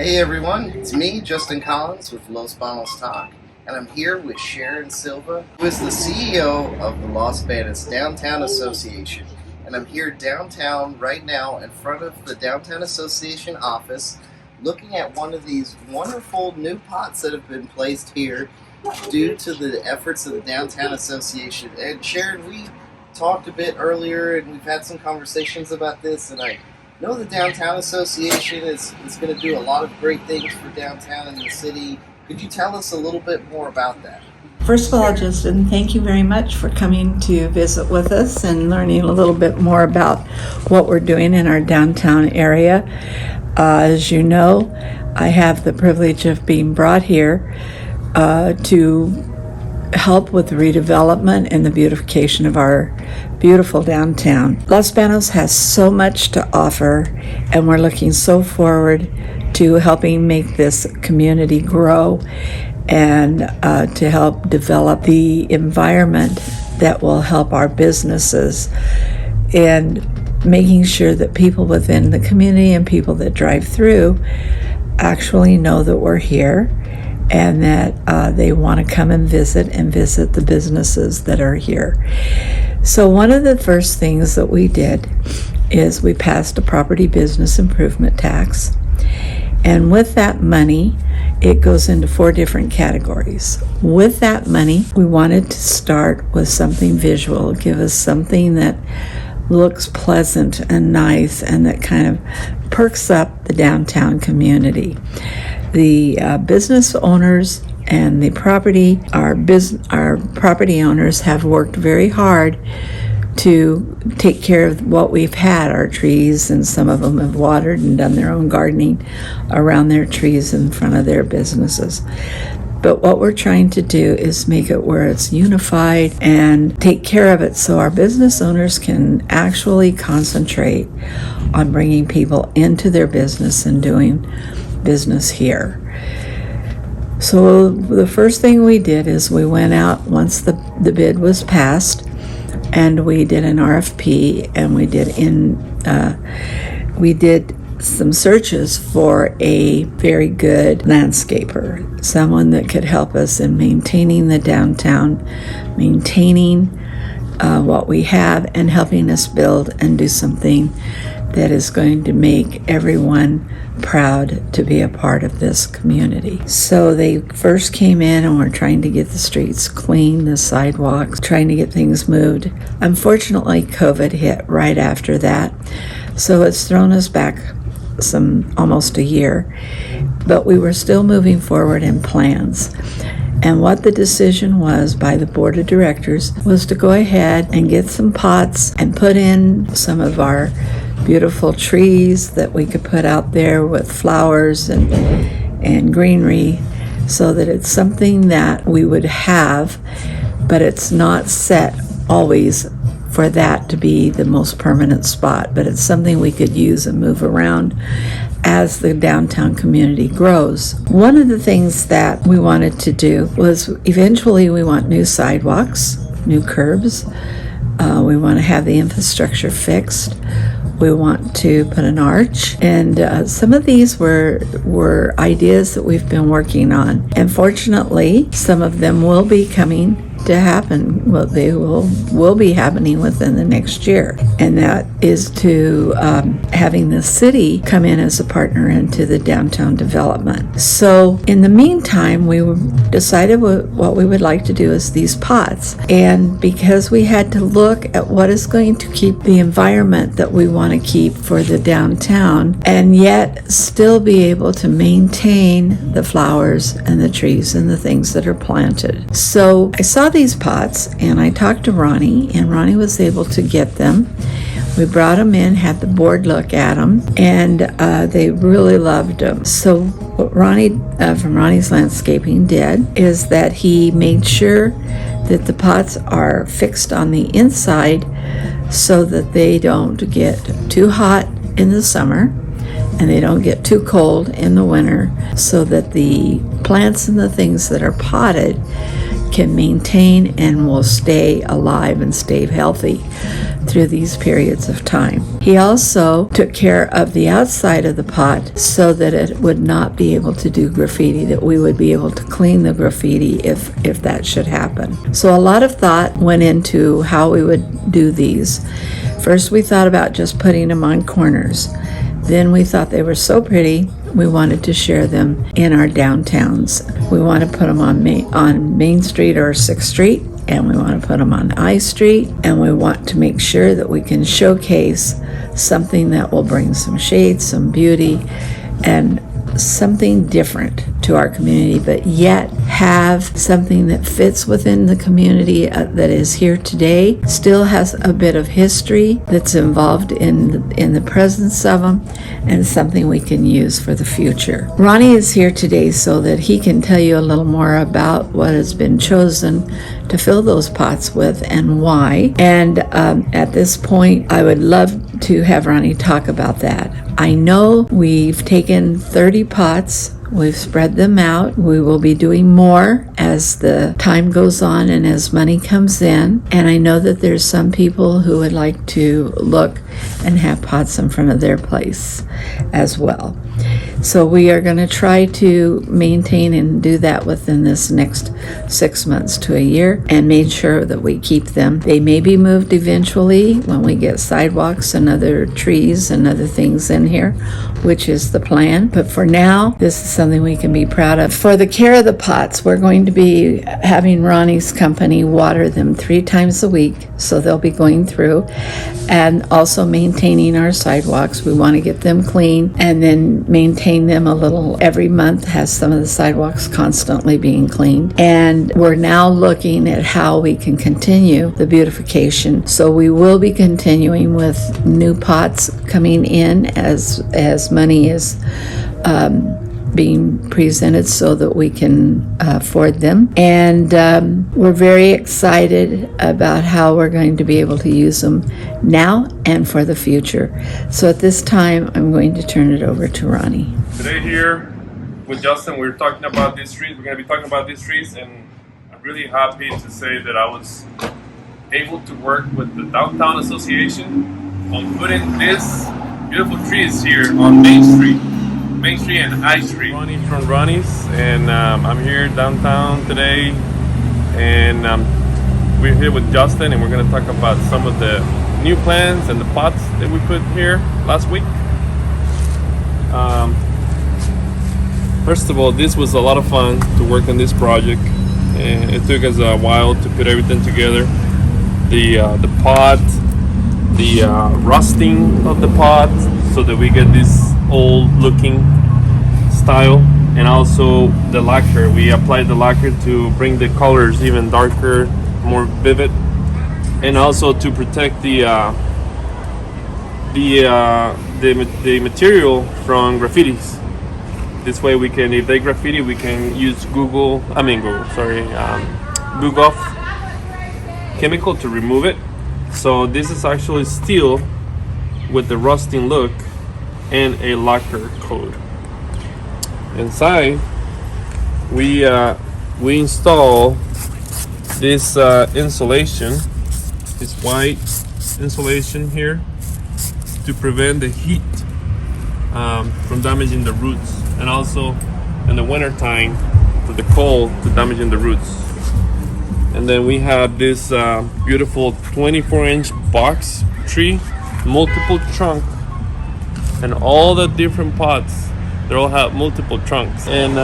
Hey everyone, it's me, Justin Collins with Los Banos Talk, and I'm here with Sharon Silva, who is the CEO of the Los Banos Downtown Association. And I'm here downtown right now in front of the Downtown Association office, looking at one of these wonderful new pots that have been placed here due to the efforts of the Downtown Association. And Sharon, we talked a bit earlier and we've had some conversations about this, and I know the Downtown Association is going to do a lot of great things for downtown and the city. Could you tell us a little bit more about that? First of all, Justin, thank you very much for coming to visit with us and learning a little bit more about what we're doing in our downtown area. As you know, I have the privilege of being brought here to help with the redevelopment and the beautification of our beautiful downtown. Los Banos has so much to offer, and we're looking so forward to helping make this community grow and to help develop the environment that will help our businesses, and making sure that people within the community and people that drive through actually know that we're here and that they want to come and visit the businesses that are here. So one of the first things that we did is we passed a property business improvement tax. And with that money, it goes into 4 different categories. With that money, we wanted to start with something visual, give us something that looks pleasant and nice and that kind of perks up the downtown community. The business owners and our property owners have worked very hard to take care of what we've had, our trees, and some of them have watered and done their own gardening around their trees in front of their businesses. But what we're trying to do is make it where it's unified and take care of it so our business owners can actually concentrate on bringing people into their business and doing business here. So the first thing we did is we went out once the bid was passed, and we did an RFP, and we did some searches for a very good landscaper, someone that could help us in maintaining the downtown, maintaining what we have, and helping us build and do something that is going to make everyone proud to be a part of this community. So they first came in and were trying to get the streets clean, the sidewalks, trying to get things moved. Unfortunately, COVID hit right after that, so it's thrown us back almost a year, but we were still moving forward in plans. And what the decision was by the board of directors was to go ahead and get some pots and put in some of our beautiful trees that we could put out there with flowers and greenery, so that it's something that we would have, but it's not set always for that to be the most permanent spot, but it's something we could use and move around as the downtown community grows. One of the things that we wanted to do was eventually we want new sidewalks, new curbs. We want to have the infrastructure fixed. We want to put an arch, and some of these were ideas that we've been working on. And fortunately, some of them will be coming to happen. Well, they will be happening within the next year, and that is to having the city come in as a partner into the downtown development. So in the meantime, we decided what we would like to do is these pots, and because we had to look at what is going to keep the environment that we want to keep for the downtown, and yet still be able to maintain the flowers and the trees and the things that are planted. So I saw these pots and I talked to Ronny, and Ronny was able to get them. We brought them in, had the board look at them, and they really loved them. So what Ronny from Ronny's Landscaping did is that he made sure that the pots are fixed on the inside so that they don't get too hot in the summer and they don't get too cold in the winter, so that the plants and the things that are potted can maintain and will stay alive and stay healthy through these periods of time. He also took care of the outside of the pot so that it would not be able to do graffiti, that we would be able to clean the graffiti if that should happen. So a lot of thought went into how we would do these. First, we thought about just putting them on corners. Then we thought they were so pretty, we wanted to share them in our downtowns. We want to put them on Main Street or 6th Street, and we want to put them on I Street, and we want to make sure that we can showcase something that will bring some shade, some beauty, and something different to our community, but yet have something that fits within the community that is here today, still has a bit of history that's involved in the presence of them, and something we can use for the future. Ronny is here today so that he can tell you a little more about what has been chosen to fill those pots with and why. And at this point, I would love to have Ronny talk about that. I know we've taken 30 pots, we've spread them out. We will be doing more as the time goes on and as money comes in. And I know that there's some people who would like to look and have pots in front of their place as well. So we are going to try to maintain and do that within this next 6 months to a year and make sure that we keep them. They may be moved eventually when we get sidewalks and other trees and other things in here, which is the plan. But for now, this is something we can be proud of. For the care of the pots, we're going to be having Ronny's company water them 3 times a week. So they'll be going through, and also maintaining our sidewalks. We want to get them clean and then maintain them a little every month, has some of the sidewalks constantly being cleaned. And we're now looking at how we can continue the beautification. So we will be continuing with new pots coming in as money is being presented so that we can afford them. And we're very excited about how we're going to be able to use them now and for the future. So at this time, I'm going to turn it over to Ronny. Today here with Justin, we're talking about these trees. We're going to be talking about these trees, and I'm really happy to say that I was able to work with the Downtown Association on putting these beautiful trees here on Main Street and I Street. Ronny from Ronny's, and I'm here downtown today, and we're here with Justin, and we're going to talk about some of the new plants and the pots that we put here last week. First of all, this was a lot of fun to work on this project, and it took us a while to put everything together. The pot, the rusting of the pot, so that we get this old looking style, and also the lacquer. We applied the lacquer to bring the colors even darker, more vivid, and also to protect the material from graffitis. This way we can, if they graffiti, we can use Bug off chemical to remove it. So this is actually steel with the rusting look and a lacquer coat. Inside, we install this insulation, this white insulation here, to prevent the heat from damaging the roots, and also in the winter time for the cold to damaging the roots. And then we have this beautiful 24-inch box tree, multiple trunk, and all the different pots, they all have multiple trunks. And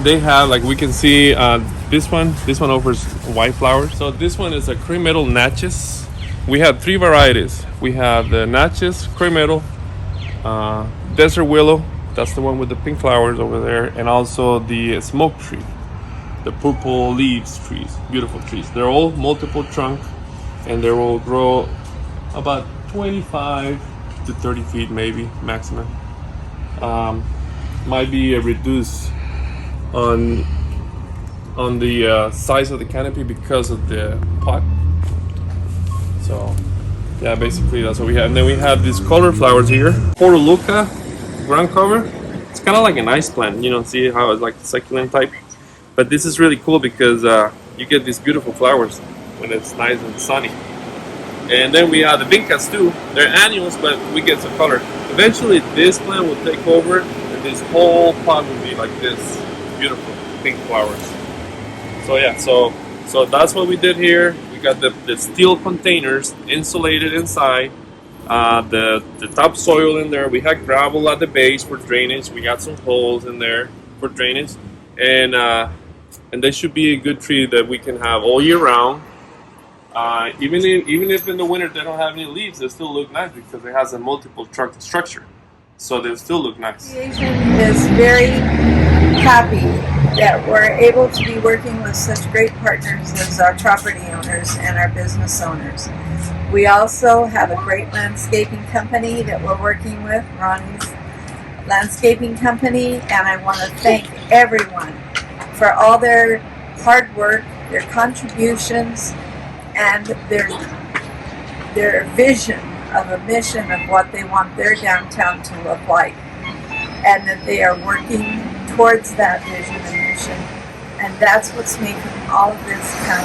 they have, like we can see, this one offers white flowers. So this one is a cream metal natchez. We have 3 varieties. We have the natchez, cream metal, desert willow, that's the one with the pink flowers over there, and also the smoke tree, the purple leaves trees, beautiful trees. They're all multiple trunk, and they will grow about 25 to 30 feet maybe maximum. Might be reduced on the size of the canopy because of the pot. So yeah, basically that's what we have. And then we have these color flowers here, Portoluca ground cover. It's kind of like an ice plant, you know, see how it's like the succulent type. But this is really cool because you get these beautiful flowers when it's nice and sunny. And then we have the vincas too. They're annuals, but we get some color. Eventually, this plant will take over, and this whole pot will be like this, beautiful pink flowers. So yeah, so that's what we did here. We got the steel containers insulated inside. The topsoil in there. We had gravel at the base for drainage. We got some holes in there for drainage, and they should be a good tree that we can have all year round. Even if in the winter they don't have any leaves, they still look nice because it has a multiple trunk structure, so they still look nice. The association is very happy that we're able to be working with such great partners as our property owners and our business owners. We also have a great landscaping company that we're working with, Ronny's Landscaping Company, and I want to thank everyone for all their hard work, their contributions, and their vision of a mission of what they want their downtown to look like, and that they are working towards that vision and mission, and that's what's making all of this come